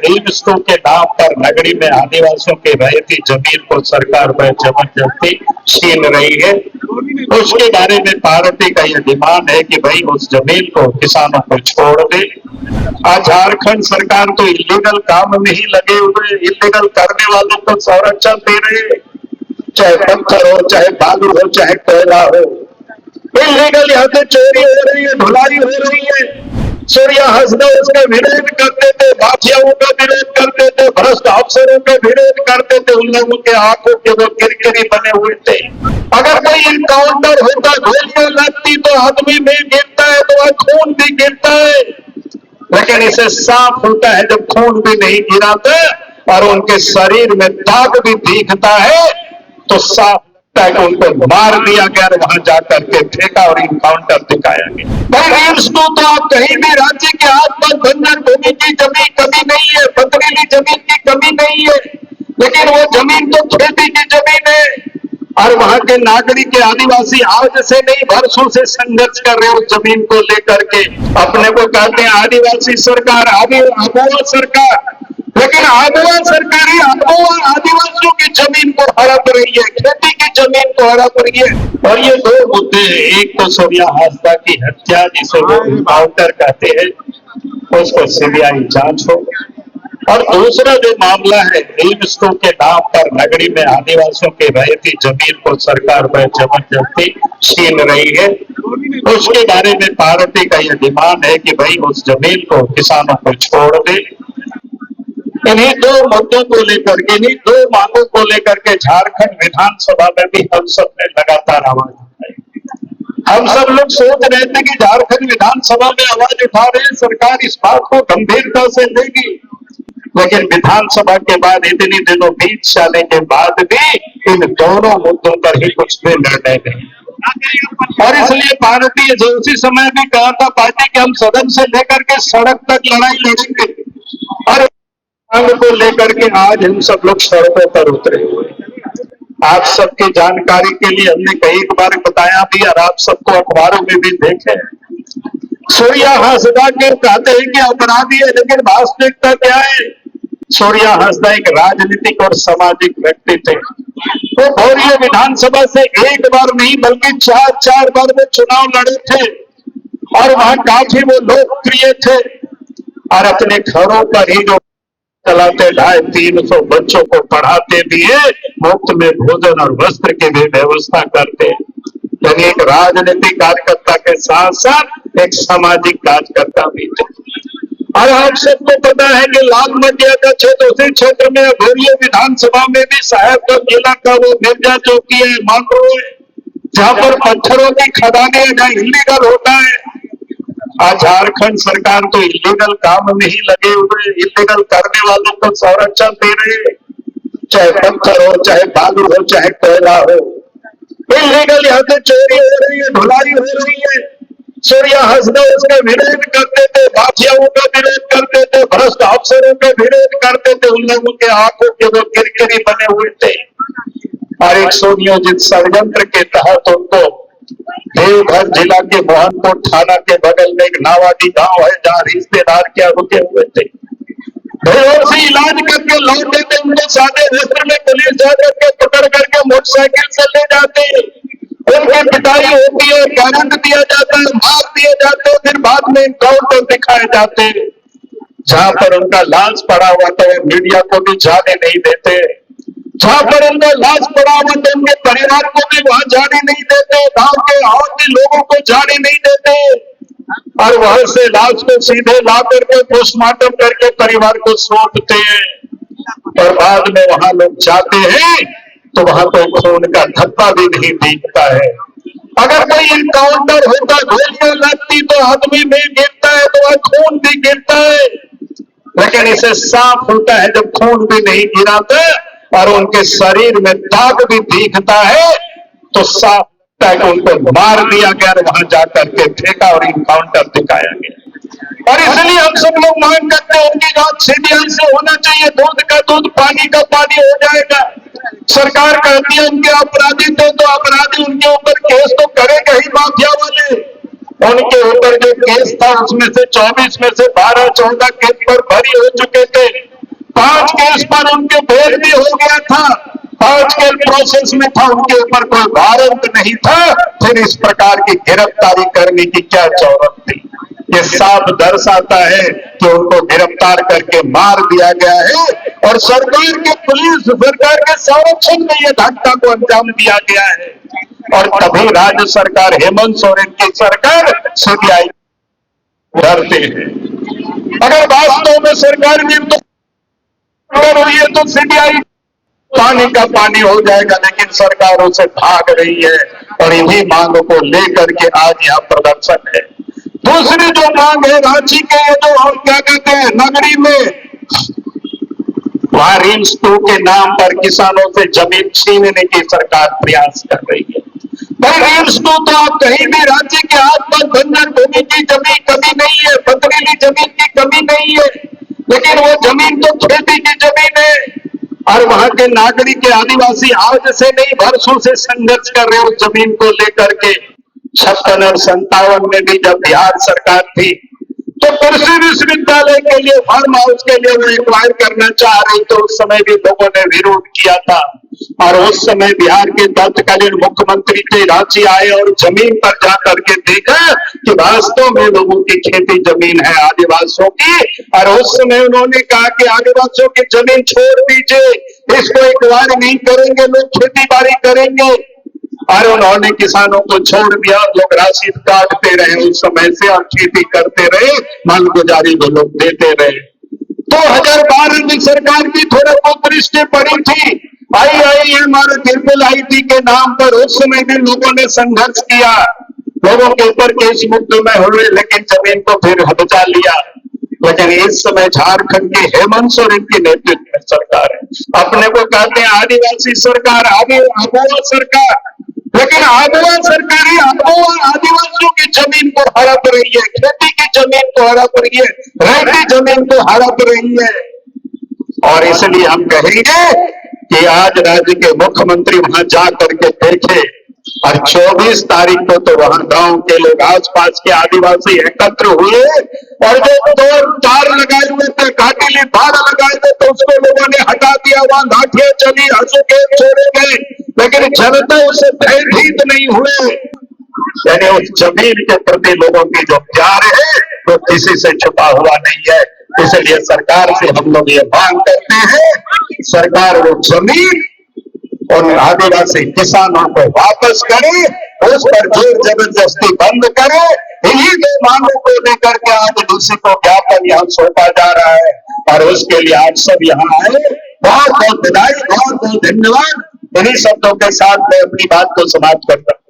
AIIMS के नाम पर नगरी में आदिवासियों की रहती जमीन को सरकार पर जबरदस्ती छीन रही है। उसके बारे में पार्टी का यह डिमांड है कि भाई उस जमीन को किसानों को छोड़ दे। आज झारखंड सरकार तो इलीगल काम में ही लगे हुए, इलीगल करने वालों को संरक्षण दे रहे, चाहे पत्थर हो, चाहे बालू हो, चाहे कोयला हो। इलीगल यहाँ पे चोरी हो रही है, ढुलाई हो रही है। सूर्या हंसदा उसका विरोध करते थे, माफियाओं का विरोध करते थे, भ्रष्ट अफसरों का विरोध करते थे। उन लोगों के आंखों के वो किरकिरी बने हुए थे। अगर कोई इनकाउंटर होता, गोलियां लगती तो आदमी भी गिरता है, तो वह खून भी गिरता है। लेकिन इसे साफ होता है जब खून भी नहीं गिराता और उनके शरीर में दाग भी दिखता है तो साफ लगता है कि उनको मार दिया गया और वहां जाकर के फेंका और इनकाउंटर दिखाया गया। भाई एम्स को तो आप कहीं भी राज्य के आसपास बंजर भूमि की जमीन कमी नहीं है, पथरीली जमीन की कमी नहीं है, लेकिन वो जमीन तो खेती की जमीन है। और वहां के नागरिक के आदिवासी आज से नहीं वर्षों से संघर्ष कर रहे उस जमीन को लेकर के। अपने को कहते हैं आदिवासी सरकार, आबोआ सरकार, लेकिन आबोआ सरकार ही आबोआ आदिवासियों की जमीन को हड़प रही है, खेती की जमीन को हड़प रही है। और ये दो मुद्दे, एक तो सूर्या हंसदा की हत्या जिसे वो इनकाउंटर कहते हैं, उसको सीबीआई जांच हो, और दूसरा जो मामला है एम्स के नाम पर नगरी में आदिवासियों की रहती जमीन को सरकार पर जबरदस्ती छीन रही है। उसके बारे में पार्टी का यह डिमांड है कि भाई उस जमीन को किसानों को छोड़ दे। इन्हीं दो मुद्दों को लेकर के, इन्हीं दो मांगों को लेकर के झारखंड विधानसभा में भी हम सब ने लगातार आवाज उठाई। हम सब लोग सोच रहे थे कि झारखंड विधानसभा में आवाज उठा रहे हैं, सरकार इस बात को गंभीरता से लेगी, लेकिन विधानसभा के बाद इतने दिनों बीत जाने के बाद भी इन दोनों मुद्दों पर ही कुछ भी निर्णय नहीं। और इसलिए पार्टी जो उसी समय भी कहा था पार्टी के हम सदन से लेकर के सड़क तक लड़ाई लड़ेंगे, और मांग को लेकर के आज हम सब लोग सड़कों पर उतरे हुए। आप सबकी जानकारी के लिए हमने कई बार बताया भी और आप सबको अखबारों में भी देखे। सूर्या हंसदा के कहते हैं कि अपराधी है, लेकिन वास्तविकता क्या है? सूर्या हंसदा एक राजनीतिक और सामाजिक व्यक्ति थे। वो भोरिया विधानसभा से एक बार नहीं बल्कि चार बार वो चुनाव लड़े थे और वहां काफी वो लोकप्रिय थे, और अपने घरों पर ही जो चलाते 250-300 बच्चों को पढ़ाते भी है, मुफ्त में भोजन और वस्त्र की भी व्यवस्था करते। यानी एक राजनीतिक कार्यकर्ता के साथ साथ एक सामाजिक कार्यकर्ता भी थे। और आप सबको पता है कि लाल मटिया का क्षेत्र, उसी क्षेत्र में भोरिया विधानसभा में भी साहेबगंज जिला का वो मिर्जा चौकी है, मांगरो है, जहां पर पत्थरों की खदानें जहां इलीगल होता है। आज झारखंड सरकार तो इलीगल काम में ही लगे हुए, इलीगल करने वालों को संरक्षण दे रहे, चाहे पत्थर हो, चाहे बालू हो, चाहे कोयला हो। इलीगल यहाँ पे चोरी हो रही है, ढुलाई हो रही है। सूर्या हंसदा उसका विरोध करते थे, माफियाओं का विरोध करते थे, भ्रष्ट अफसरों का विरोध करते थे। उन लोगों के आंखों के वो किरकिरी बने हुए थे, और एक सुनियोजित षड्यंत्र के तहत उनको देवघर जिला के मोहनपुर थाना के बगल में एक नावाडी गांव है जहां रिश्तेदार क्या रुके हुए थे, बेहोश से इलाज करके लौटे थे। उनको सादे वस्त्र में पुलिस जाकर के पकड़ करके मोटरसाइकिल से ले जाते, उनकी पिटाई होती है, करंट दिया जाता है, मार दिए जाते हैं, फिर बाद में इनकाउंटर दिखाए जाते हैं। जहां पर उनका लाश पड़ा हुआ था वो मीडिया को भी जाने नहीं देते, जहां पर उनका लाश पड़ा हुआ था उनके परिवार को भी वहां जाने नहीं देते, गांव के और भी लोगों को जाने नहीं देते, और वहां से लाश को सीधे ला करके पोस्टमार्टम करके परिवार को सौंपते हैं। और बाद में वहां लोग जाते हैं तो वहां कोई खून का धब्बा भी नहीं दिखता है। अगर कोई इनकाउंटर होता, गोलियां लगती तो आदमी भी गिरता है, तो वह खून भी गिरता है। लेकिन इसे साफ होता है जब खून भी नहीं गिराता और उनके शरीर में दाग भी दिखता है तो साफ लगता है कि उनको मार दिया गया और वहां जाकर के फेंका और इनकाउंटर दिखाया गया। और इसलिए हम सब लोग मांग करते हैं उनकी जांच सीबीआई से होना चाहिए। दूध का दूध, पानी का पानी हो जाएगा। सरकार कहती है उनके अपराधी थे तो अपराधी, उनके ऊपर केस तो करेगा ही माफिया वाले। उनके ऊपर जो केस था उसमें से 24 में से 12-14 केस पर बरी हो चुके थे। केस पर उनके बेल भी हो गया था, आजकल प्रोसेस में था, उनके ऊपर कोई वारंट नहीं था, फिर इस प्रकार की गिरफ्तारी करने की क्या जरूरत थी? ये साफ दर्शाता है कि उनको गिरफ्तार करके मार दिया गया है और सरकार के पुलिस सरकार के संरक्षण में ये घटना को अंजाम दिया गया है। और तभी राज्य सरकार हेमंत सोरेन की सरकार सीबीआई डरते हैं। अगर वास्तव में सरकार ने अगर हुई है तो सीबीआई पानी का पानी हो जाएगा, लेकिन सरकार उसे भाग रही है और इन्हीं मांगों को लेकर के आज यहाँ प्रदर्शन है। दूसरी जो मांग है रांची के जो हम क्या कहते हैं नगरी में, वहां रिम्स 2 के नाम पर किसानों से जमीन छीनने की सरकार प्रयास कर रही है। भाई रिम्स 2 तो आप कहीं भी रांची के आसपास बंजर भूमि की जमीन कमी नहीं है, पथरीली जमीन की कमी नहीं है, लेकिन वो जमीन तो खेती की जमीन है और वहां के नागरिक के आदिवासी आज से नहीं वर्षों से संघर्ष कर रहे उस जमीन को लेकर के। 56 और 57 में भी जब बिहार सरकार थी तो कृषि विश्वविद्यालय के लिए फार्म हाउस के लिए वो एक्वायर करना चाह रही, तो उस समय भी लोगों ने विरोध किया था। और उस समय बिहार के तत्कालीन मुख्यमंत्री थे, रांची आए और जमीन पर जाकर के देखा कि वास्तव में लोगों की खेती जमीन है आदिवासियों की, और उस समय उन्होंने कहा कि आदिवासियों की जमीन छोड़ दीजिए, इसको एक्वायर नहीं करेंगे, लोग खेती बाड़ी करेंगे। और उन्होंने किसानों को छोड़ दिया, लोग राशि काटते रहे उस समय से और खेती करते रहे, मालगुजारी वो लोग देते रहे। 2012 में सरकार की थोड़ा बहुत दृष्टि पड़ी थी, IIM और IIIT के नाम पर उस समय भी लोगों ने संघर्ष किया, लोगों के ऊपर केस मुकदमे हुए, लेकिन जमीन को फिर बचा लिया। लेकिन इस समय झारखंड की हेमंत सोरेन की नेतृत्व में सरकार है, अपने को कहते हैं आदिवासी सरकार, आबोआ सरकार, लेकिन आबोआ सरकार ही आदिवासियों की जमीन को हड़प रही है, खेती की जमीन को हड़प रही है, रहती जमीन को हड़प रही है। और इसलिए हम कहेंगे कि आज राज्य के मुख्यमंत्री वहां जा करके देखे, और 24 तारीख को तो वहां गांव के लोग आसपास के आदिवासी एकत्र हुए और जो 2 तार लगाए हुए थे, काटिली तार लगाए थे, तो उसको लोगों ने हटा दिया, वहां लाठियां चली, हंसुके छोड़े गए, लेकिन जनता उससे भयभीत नहीं हुए। यानी उस जमीन के प्रति लोगों की जो प्यार है वो किसी से छुपा हुआ नहीं है। इसलिए सरकार से हम लोग ये मांग करते हैं, सरकार वो जमीन उन आदिवासी किसानों को वापस करे, उस पर जोर जबरदस्ती बंद करे। इन्हीं 2 मांगों को लेकर के आज डीसी को ज्ञापन यहाँ सौंपा जा रहा है और उसके लिए आप सब यहाँ आए, बहुत बहुत बधाई, बहुत बहुत धन्यवाद। इन्हीं शब्दों के साथ मैं अपनी बात को समाप्त करता हूँ।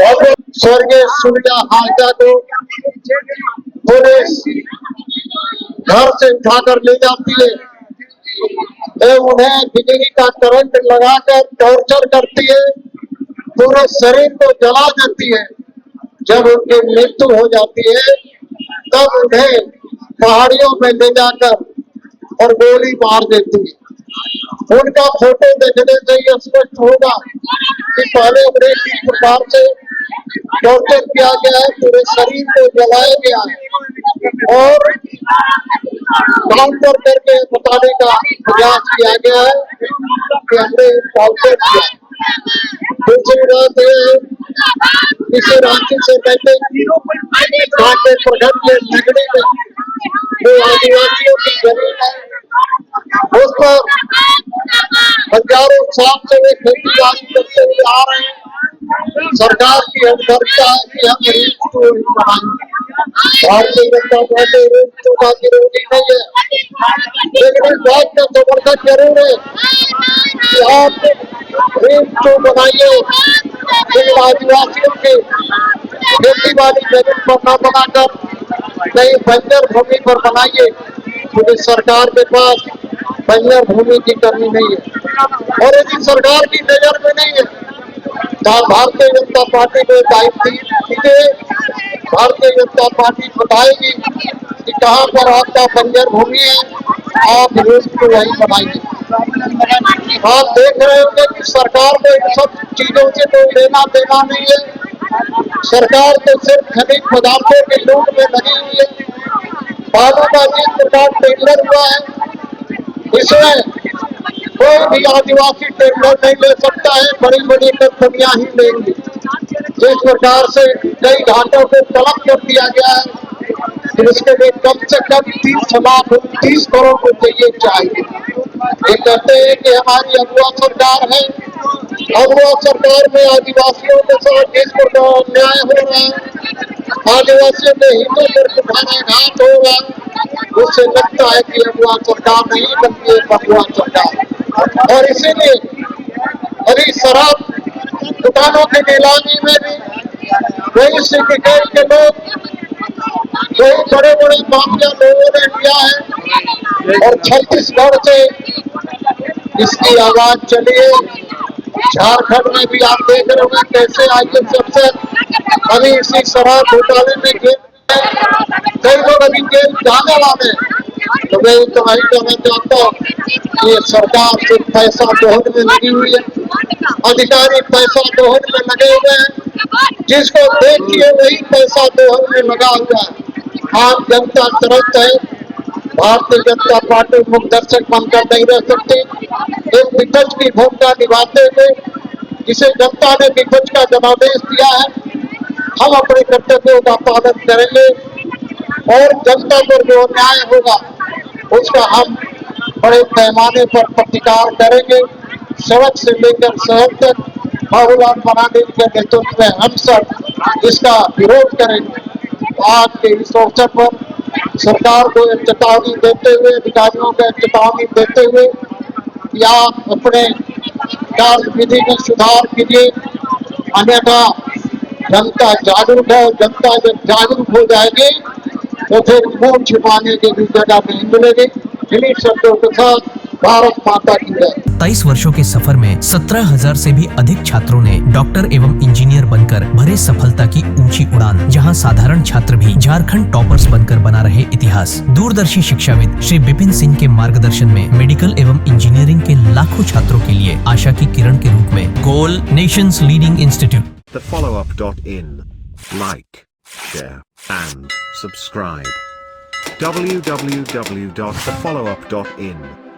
और स्वर्गीय सूर्या हाजदा को पुलिस घर से उठाकर ले जाती है, उन्हें बिजली का करंट लगाकर टॉर्चर करती है, पूरे शरीर को जला देती है। जब उनकी मृत्यु हो जाती है तब उन्हें पहाड़ियों में ले जाकर और गोली मार देती है। उनका फोटो देखने से ही स्पष्ट होगा कि पहले उन्हें किस प्रकार से टॉर्चर किया गया है, पूरे शरीर को जलाया गया है और काउंटर करके बताने का प्रयास किया गया है कि हमने काउंटर किया। दूसरी बात इसे रांची से पहले कांटे प्रखंड के नगरी में जो आदिवासियों की जमीन है उस पर हजारों साल से वे खेती बाड़ी करते हुए आ रहे हैं। सरकार की अवधारणा है कि हम रिम्स 2 बनाएंगे। भारतीय जनता पार्टी रिम्स 2 का विरोधी नहीं है, लेकिन इस बात का समर्थन जरूर है कि आप रिम्स 2 बनाइए, लेकिन आदिवासियों के खेती बाड़ी जमीन पर न बनाकर कहीं बंजर भूमि पर बनाइए, क्योंकि सरकार के पास बंजर भूमि की कमी नहीं है और यदि सरकार की नजर में नहीं है तो भारतीय जनता पार्टी को दायित्व दीजिए। भारतीय जनता पार्टी बताएगी कि कहाँ पर आपका बंजर भूमि है, आप रिम्स को वही बनाइए। आप देख रहे होंगे कि सरकार को इन सब चीजों से कोई लेना देना नहीं है। सरकार तो सिर्फ खनिज पदार्थों के लूट में लगी हुई है। बालू का जिस प्रकार टेंडर हुआ है, इसमें कोई भी आदिवासी टेंडर नहीं ले सकता है, बड़ी बड़ी कंपनियां ही लेंगी। जिस प्रकार से कई घाटों को तलब कर दिया गया है, फिर इसके लिए कम से कम 30 करोड़ रुपये चाहिए। ये कहते हैं कि हमारी अगुआ सरकार है, अगुआ सरकार में आदिवासियों के साथ जिस प्रकार अन्याय हो रहा है, आदिवासियों के हितों पर कुठाराघात हो रहा है, उससे लगता है कि अगुआ सरकार नहीं बल्कि एक अगुआ सरकार। और इसीलिए अभी शराब दुकानों की नीलामी में भी वही सिंडिकेट के लोग, वही बड़े बड़े माफिया लोगों ने लिया है। और छत्तीसगढ़ से इसकी आवाज चली है। झारखंड में भी आप देख रहे होंगे कैसे आईएसएफ से अभी इसी शराब घोटाले में कई लोग अभी जेल जाने वाले हैं। तो मैं तो वही कहना चाहता हूँ कि ये सरकार सिर्फ पैसा दोहन में लगी हुई है, अधिकारी पैसा दोहन में लगे हुए हैं, जिसको देखिए वही पैसा दोहन में लगा हुआ है। आम जनता तरफ है, भारतीय जनता पार्टी मुख्य दर्शक बनकर नहीं रह सकती। एक विपक्ष की भूमिका निभाते हुए जिसे जनता ने विपक्ष का जनादेश दिया है, हम अपने कर्तव्यों का पालन करेंगे और जनता पर जो अन्याय होगा उसका हम बड़े पैमाने पर प्रतिकार करेंगे। सड़क से लेकर शहर तक बाबूलाल मरांडी के नेतृत्व में हम सब इसका विरोध करेंगे। आज के इस अवसर पर सरकार को एक चेतावनी देते हुए, अधिकारियों को एक चेतावनी देते हुए कि आप अपने कार्य विधि में सुधार कीजिए, अन्यथा जनता जागरूक है। जनता जब जागरूक हो जाएगी तो फिर मुंह छिपाने की भी जगह नहीं मिलेगी। इन्हीं शब्दों के साथ भारत माता की जय। 23 वर्षों के सफर में 17,000 से भी अधिक छात्रों ने डॉक्टर एवं इंजीनियर बनकर भरे सफलता की ऊंची उड़ान, जहां साधारण छात्र भी झारखंड टॉपर्स बनकर बना रहे इतिहास। दूरदर्शी शिक्षाविद श्री विपिन सिंह के मार्गदर्शन में मेडिकल एवं इंजीनियरिंग के लाखों छात्रों के लिए आशा की किरण के रूप में goal nations leading institute. thefollowup.in. Like, share, and subscribe. www.thefollowup.in